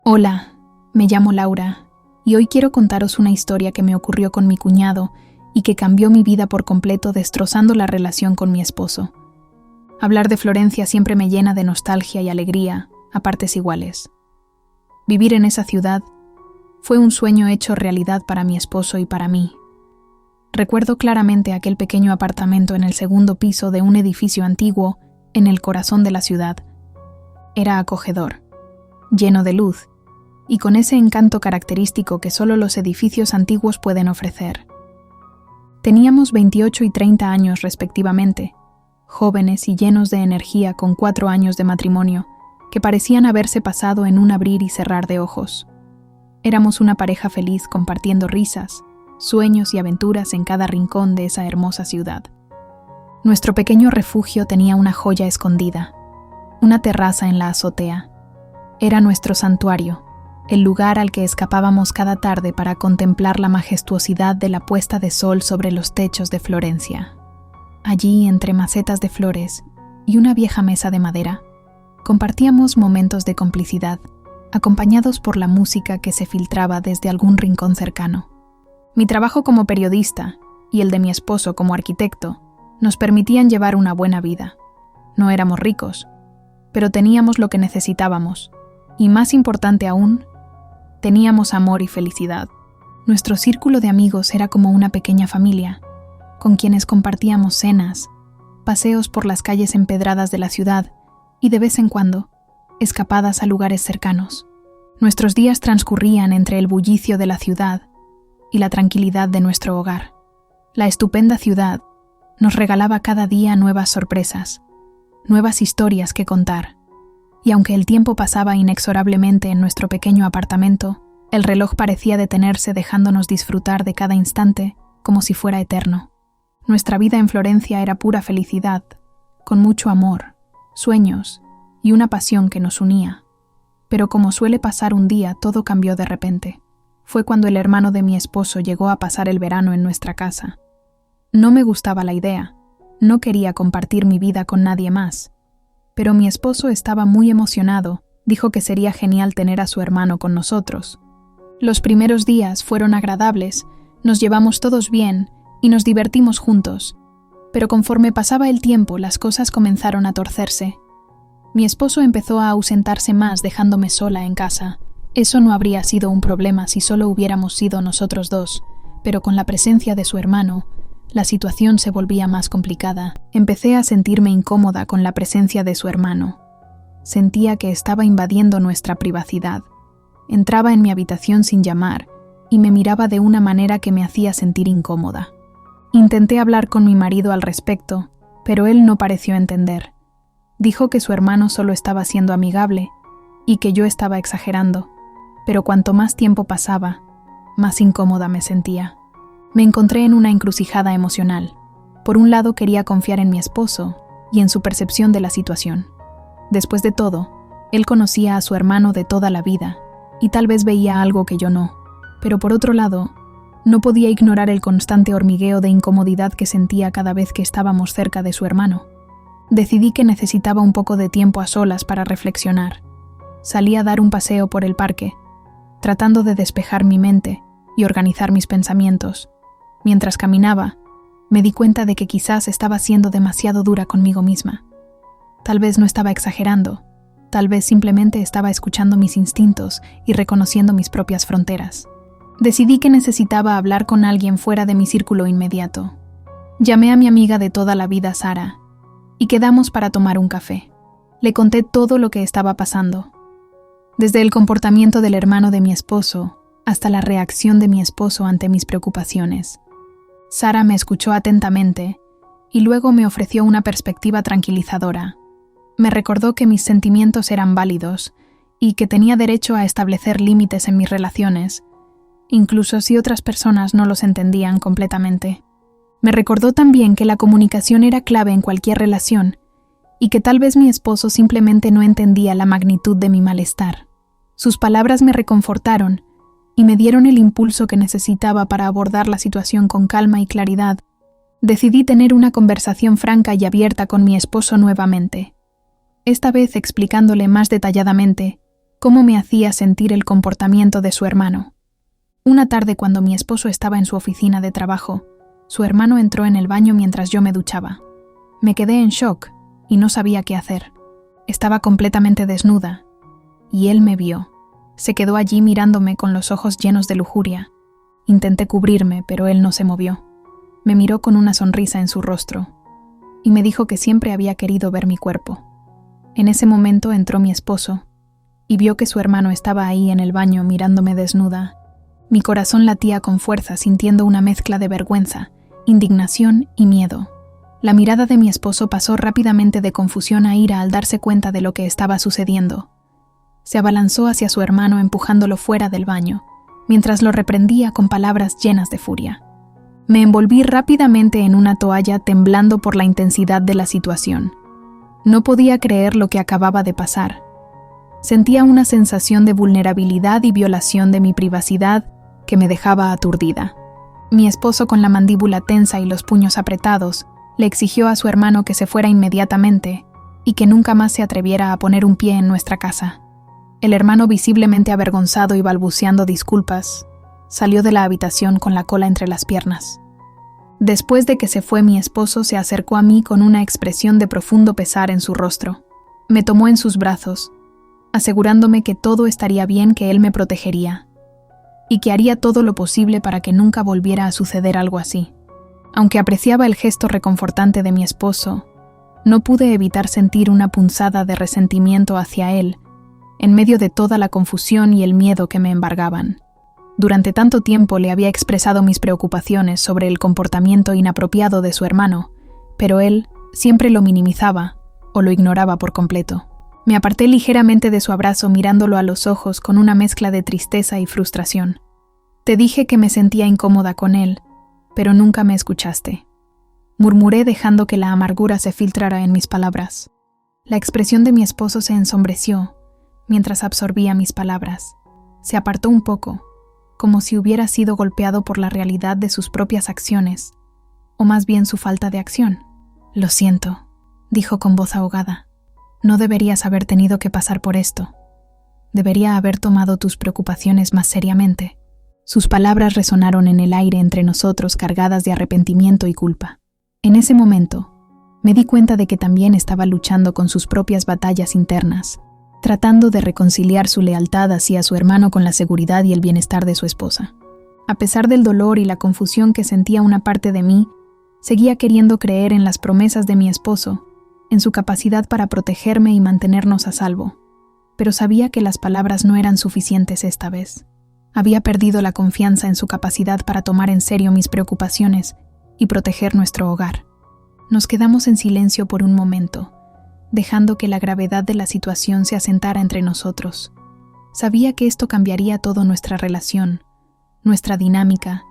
Hola, me llamo Laura y hoy quiero contaros una historia que me ocurrió con mi cuñado y que cambió mi vida por completo, destrozando la relación con mi esposo. Hablar de Florencia siempre me llena de nostalgia y alegría a partes iguales. Vivir en esa ciudad fue un sueño hecho realidad para mi esposo y para mí. Recuerdo claramente aquel pequeño apartamento en el segundo piso de un edificio antiguo en el corazón de la ciudad. Era acogedor, lleno de luz y con ese encanto característico que solo los edificios antiguos pueden ofrecer. Teníamos 28 y 30 años respectivamente, jóvenes y llenos de energía con 4 años de matrimonio, que parecían haberse pasado en un abrir y cerrar de ojos. Éramos una pareja feliz compartiendo risas, sueños y aventuras en cada rincón de esa hermosa ciudad. Nuestro pequeño refugio tenía una joya escondida, una terraza en la azotea. Era nuestro santuario, el lugar al que escapábamos cada tarde para contemplar la majestuosidad de la puesta de sol sobre los techos de Florencia. Allí, entre macetas de flores y una vieja mesa de madera, compartíamos momentos de complicidad, acompañados por la música que se filtraba desde algún rincón cercano. Mi trabajo como periodista y el de mi esposo como arquitecto nos permitían llevar una buena vida. No éramos ricos, pero teníamos lo que necesitábamos, y más importante aún, teníamos amor y felicidad. Nuestro círculo de amigos era como una pequeña familia, con quienes compartíamos cenas, paseos por las calles empedradas de la ciudad y de vez en cuando, escapadas a lugares cercanos. Nuestros días transcurrían entre el bullicio de la ciudad y la tranquilidad de nuestro hogar. La estupenda ciudad nos regalaba cada día nuevas sorpresas, nuevas historias que contar. Y aunque el tiempo pasaba inexorablemente en nuestro pequeño apartamento, el reloj parecía detenerse dejándonos disfrutar de cada instante como si fuera eterno. Nuestra vida en Florencia era pura felicidad, con mucho amor, sueños y una pasión que nos unía. Pero como suele pasar un día, todo cambió de repente. Fue cuando el hermano de mi esposo llegó a pasar el verano en nuestra casa. No me gustaba la idea, no quería compartir mi vida con nadie más. Pero mi esposo estaba muy emocionado, dijo que sería genial tener a su hermano con nosotros. Los primeros días fueron agradables, nos llevamos todos bien y nos divertimos juntos, pero conforme pasaba el tiempo las cosas comenzaron a torcerse. Mi esposo empezó a ausentarse más dejándome sola en casa. Eso no habría sido un problema si solo hubiéramos sido nosotros dos, pero con la presencia de su hermano, la situación se volvía más complicada. Empecé a sentirme incómoda con la presencia de su hermano. Sentía que estaba invadiendo nuestra privacidad. Entraba en mi habitación sin llamar y me miraba de una manera que me hacía sentir incómoda. Intenté hablar con mi marido al respecto, pero él no pareció entender. Dijo que su hermano solo estaba siendo amigable y que yo estaba exagerando, pero cuanto más tiempo pasaba, más incómoda me sentía. Me encontré en una encrucijada emocional. Por un lado quería confiar en mi esposo y en su percepción de la situación. Después de todo, él conocía a su hermano de toda la vida y tal vez veía algo que yo no. Pero por otro lado, no podía ignorar el constante hormigueo de incomodidad que sentía cada vez que estábamos cerca de su hermano. Decidí que necesitaba un poco de tiempo a solas para reflexionar. Salí a dar un paseo por el parque, tratando de despejar mi mente y organizar mis pensamientos. Mientras caminaba, me di cuenta de que quizás estaba siendo demasiado dura conmigo misma. Tal vez no estaba exagerando, tal vez simplemente estaba escuchando mis instintos y reconociendo mis propias fronteras. Decidí que necesitaba hablar con alguien fuera de mi círculo inmediato. Llamé a mi amiga de toda la vida, Sara, y quedamos para tomar un café. Le conté todo lo que estaba pasando, desde el comportamiento del hermano de mi esposo hasta la reacción de mi esposo ante mis preocupaciones. Sara me escuchó atentamente y luego me ofreció una perspectiva tranquilizadora. Me recordó que mis sentimientos eran válidos y que tenía derecho a establecer límites en mis relaciones, incluso si otras personas no los entendían completamente. Me recordó también que la comunicación era clave en cualquier relación y que tal vez mi esposo simplemente no entendía la magnitud de mi malestar. Sus palabras me reconfortaron y me dieron el impulso que necesitaba para abordar la situación con calma y claridad. Decidí tener una conversación franca y abierta con mi esposo nuevamente. Esta vez explicándole más detalladamente cómo me hacía sentir el comportamiento de su hermano. Una tarde, cuando mi esposo estaba en su oficina de trabajo, su hermano entró en el baño mientras yo me duchaba. Me quedé en shock y no sabía qué hacer. Estaba completamente desnuda, y él me vio. Se quedó allí mirándome con los ojos llenos de lujuria. Intenté cubrirme, pero él no se movió. Me miró con una sonrisa en su rostro, y me dijo que siempre había querido ver mi cuerpo. En ese momento entró mi esposo, y vio que su hermano estaba ahí en el baño mirándome desnuda. Mi corazón latía con fuerza, sintiendo una mezcla de vergüenza, indignación y miedo. La mirada de mi esposo pasó rápidamente de confusión a ira al darse cuenta de lo que estaba sucediendo. Se abalanzó hacia su hermano empujándolo fuera del baño, mientras lo reprendía con palabras llenas de furia. Me envolví rápidamente en una toalla, temblando por la intensidad de la situación. No podía creer lo que acababa de pasar. Sentía una sensación de vulnerabilidad y violación de mi privacidad que me dejaba aturdida. Mi esposo, con la mandíbula tensa y los puños apretados, le exigió a su hermano que se fuera inmediatamente y que nunca más se atreviera a poner un pie en nuestra casa. El hermano, visiblemente avergonzado y balbuceando disculpas, salió de la habitación con la cola entre las piernas. Después de que se fue mi esposo, se acercó a mí con una expresión de profundo pesar en su rostro. Me tomó en sus brazos, asegurándome que todo estaría bien, que él me protegería y que haría todo lo posible para que nunca volviera a suceder algo así. Aunque apreciaba el gesto reconfortante de mi esposo, no pude evitar sentir una punzada de resentimiento hacia él, en medio de toda la confusión y el miedo que me embargaban. Durante tanto tiempo le había expresado mis preocupaciones sobre el comportamiento inapropiado de su hermano, pero él siempre lo minimizaba o lo ignoraba por completo. Me aparté ligeramente de su abrazo, mirándolo a los ojos con una mezcla de tristeza y frustración. Te dije que me sentía incómoda con él, pero nunca me escuchaste. Murmuré, dejando que la amargura se filtrara en mis palabras. La expresión de mi esposo se ensombreció mientras absorbía mis palabras. Se apartó un poco, como si hubiera sido golpeado por la realidad de sus propias acciones, o más bien su falta de acción. Lo siento, dijo con voz ahogada. No deberías haber tenido que pasar por esto. Debería haber tomado tus preocupaciones más seriamente. Sus palabras resonaron en el aire entre nosotros, cargadas de arrepentimiento y culpa. En ese momento, me di cuenta de que también estaba luchando con sus propias batallas internas, tratando de reconciliar su lealtad hacia su hermano con la seguridad y el bienestar de su esposa. A pesar del dolor y la confusión que sentía una parte de mí, seguía queriendo creer en las promesas de mi esposo, en su capacidad para protegerme y mantenernos a salvo. Pero sabía que las palabras no eran suficientes esta vez. Había perdido la confianza en su capacidad para tomar en serio mis preocupaciones y proteger nuestro hogar. Nos quedamos en silencio por un momento, dejando que la gravedad de la situación se asentara entre nosotros. Sabía que esto cambiaría toda nuestra relación, nuestra dinámica,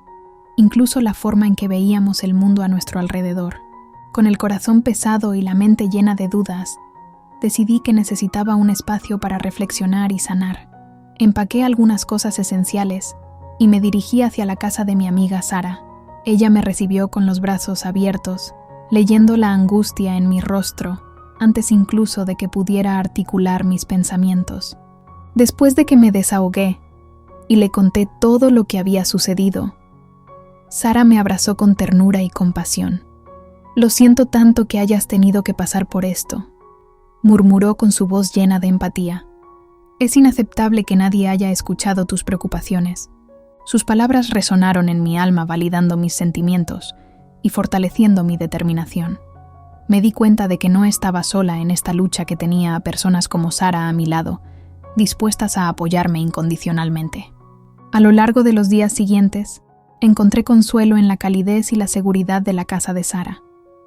incluso la forma en que veíamos el mundo a nuestro alrededor. Con el corazón pesado y la mente llena de dudas, decidí que necesitaba un espacio para reflexionar y sanar. Empaqué algunas cosas esenciales y me dirigí hacia la casa de mi amiga Sara. Ella me recibió con los brazos abiertos, leyendo la angustia en mi rostro, antes incluso de que pudiera articular mis pensamientos. Después de que me desahogué y le conté todo lo que había sucedido, Sara me abrazó con ternura y compasión. «Lo siento tanto que hayas tenido que pasar por esto», murmuró con su voz llena de empatía. «Es inaceptable que nadie haya escuchado tus preocupaciones». Sus palabras resonaron en mi alma, validando mis sentimientos y fortaleciendo mi determinación. Me di cuenta de que no estaba sola en esta lucha, que tenía a personas como Sara a mi lado, dispuestas a apoyarme incondicionalmente. A lo largo de los días siguientes, encontré consuelo en la calidez y la seguridad de la casa de Sara.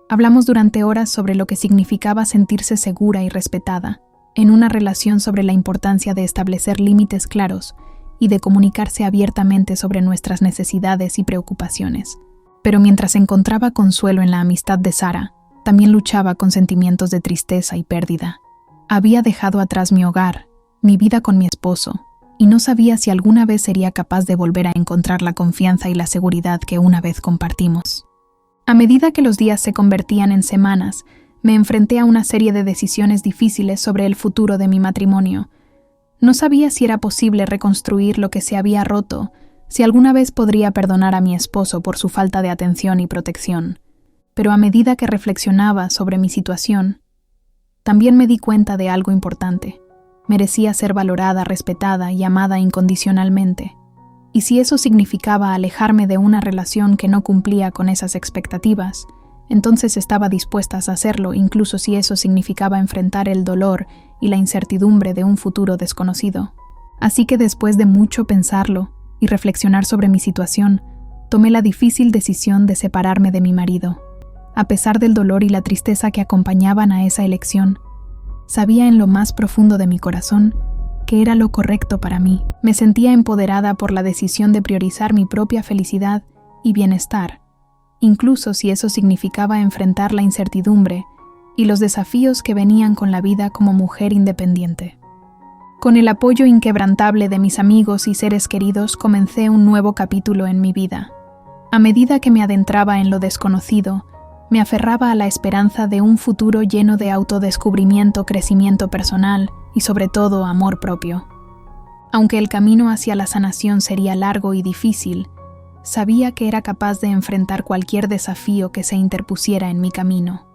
Hablamos durante horas sobre lo que significaba sentirse segura y respetada en una relación, sobre la importancia de establecer límites claros y de comunicarse abiertamente sobre nuestras necesidades y preocupaciones. Pero mientras encontraba consuelo en la amistad de Sara, también luchaba con sentimientos de tristeza y pérdida. Había dejado atrás mi hogar, mi vida con mi esposo, y no sabía si alguna vez sería capaz de volver a encontrar la confianza y la seguridad que una vez compartimos. A medida que los días se convertían en semanas, me enfrenté a una serie de decisiones difíciles sobre el futuro de mi matrimonio. No sabía si era posible reconstruir lo que se había roto, si alguna vez podría perdonar a mi esposo por su falta de atención y protección. Pero a medida que reflexionaba sobre mi situación, también me di cuenta de algo importante. Merecía ser valorada, respetada y amada incondicionalmente. Y si eso significaba alejarme de una relación que no cumplía con esas expectativas, entonces estaba dispuesta a hacerlo, incluso si eso significaba enfrentar el dolor y la incertidumbre de un futuro desconocido. Así que después de mucho pensarlo y reflexionar sobre mi situación, tomé la difícil decisión de separarme de mi marido. A pesar del dolor y la tristeza que acompañaban a esa elección, sabía en lo más profundo de mi corazón que era lo correcto para mí. Me sentía empoderada por la decisión de priorizar mi propia felicidad y bienestar, incluso si eso significaba enfrentar la incertidumbre y los desafíos que venían con la vida como mujer independiente. Con el apoyo inquebrantable de mis amigos y seres queridos, comencé un nuevo capítulo en mi vida. A medida que me adentraba en lo desconocido, me aferraba a la esperanza de un futuro lleno de autodescubrimiento, crecimiento personal y sobre todo amor propio. Aunque el camino hacia la sanación sería largo y difícil, sabía que era capaz de enfrentar cualquier desafío que se interpusiera en mi camino.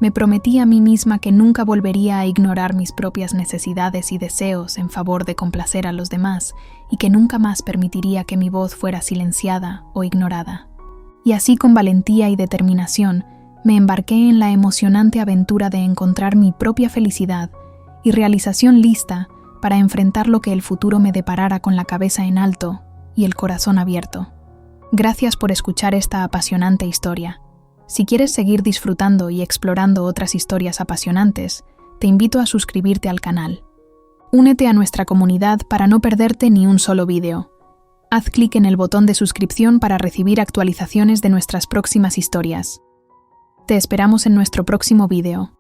Me prometí a mí misma que nunca volvería a ignorar mis propias necesidades y deseos en favor de complacer a los demás y que nunca más permitiría que mi voz fuera silenciada o ignorada. Y así, con valentía y determinación, me embarqué en la emocionante aventura de encontrar mi propia felicidad y realización, lista para enfrentar lo que el futuro me deparara con la cabeza en alto y el corazón abierto. Gracias por escuchar esta apasionante historia. Si quieres seguir disfrutando y explorando otras historias apasionantes, te invito a suscribirte al canal. Únete a nuestra comunidad para no perderte ni un solo vídeo. Haz clic en el botón de suscripción para recibir actualizaciones de nuestras próximas historias. Te esperamos en nuestro próximo vídeo.